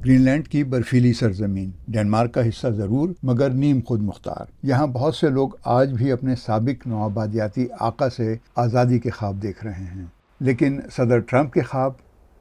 Green land کی برفیلی سرزمین، Denmark کا حصہ ضرور مگر نیم خود مختار۔ یہاں بہت سے لوگ آج بھی اپنے سابق نوآبادیاتی آقا سے آزادی کے خواب دیکھ رہے ہیں، لیکن صدر ٹرمپ کے خواب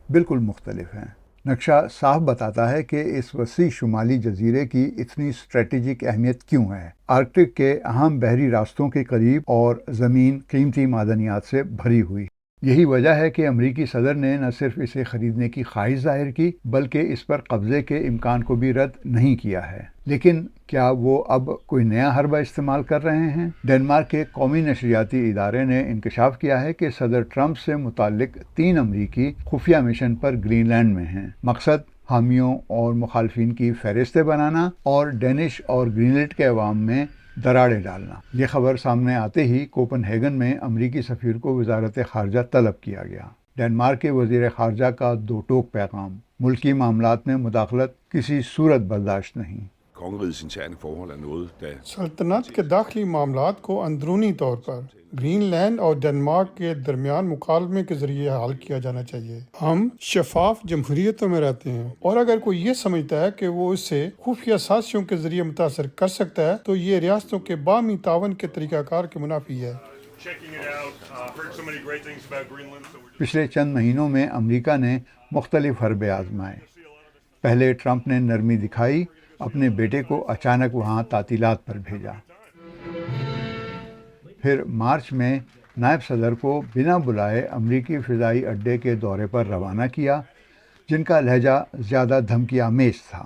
بالکل مختلف ہیں۔ نقشہ صاف بتاتا ہے کہ اس وسیع شمالی جزیرے کی اتنی اسٹریٹجک اہمیت کیوں ہے۔ آرکٹک کے اہم بحری راستوں کے قریب اور زمین قیمتی معدنیات سے بھری ہوئی۔ یہی وجہ ہے کہ امریکی صدر نے نہ صرف اسے خریدنے کی خواہش ظاہر کی بلکہ اس پر قبضے کے امکان کو بھی رد نہیں کیا ہے۔ لیکن کیا وہ اب کوئی نیا حربہ استعمال کر رہے ہیں؟ ڈنمارک کے قومی نشریاتی ادارے نے انکشاف کیا ہے کہ صدر ٹرمپ سے متعلق 3 امریکی خفیہ مشن پر گرین لینڈ میں ہیں۔ مقصد حامیوں اور مخالفین کی فہرستیں بنانا اور ڈینش اور گرین لینڈ کے عوام میں دراڑیں ڈالنا۔ یہ خبر سامنے آتے ہی کوپن ہیگن میں امریکی سفیر کو وزارت خارجہ طلب کیا گیا۔ ڈنمارک کے وزیر خارجہ کا 2 ٹوک پیغام: ملکی معاملات میں مداخلت کسی صورت برداشت نہیں۔ سلطنت کے داخلی معاملات کو اندرونی طور پر گرین لینڈ اور ڈنمارک کے درمیان مکالمے کے ذریعے حل کیا جانا چاہیے۔ ہم شفاف جمہوریتوں میں رہتے ہیں اور اگر کوئی یہ سمجھتا ہے کہ وہ اسے خفیہ سازشوں کے ذریعے متاثر کر سکتا ہے تو یہ ریاستوں کے باہمی تعاون کے طریقہ کار کے منافی ہے۔ پچھلے چند مہینوں میں امریکہ نے مختلف حربے آزمائے۔ پہلے ٹرمپ نے نرمی دکھائی، اپنے بیٹے کو اچانک وہاں تعطیلات پر بھیجا۔ پھر مارچ میں نائب صدر کو بنا بلائے امریکی فضائی اڈے کے دورے پر روانہ کیا، جن کا لہجہ زیادہ دھمکی آمیز تھا۔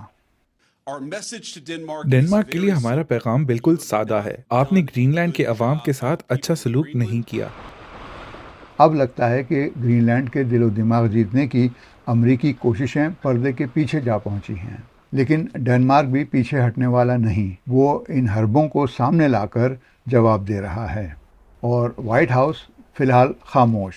ڈنمارک کے لیے ہمارا پیغام بالکل سادہ ہے۔ آپ نے گرین لینڈ کے عوام کے ساتھ اچھا سلوک نہیں کیا۔ اب لگتا ہے کہ گرین لینڈ کے دل و دماغ جیتنے کی امریکی کوششیں پردے کے پیچھے جا پہنچی ہیں، لیکن ڈنمارک بھی پیچھے ہٹنے والا نہیں۔ وہ ان حربوں کو سامنے لا کر جواب دے رہا ہے، اور وائٹ ہاؤس فی الحال خاموش۔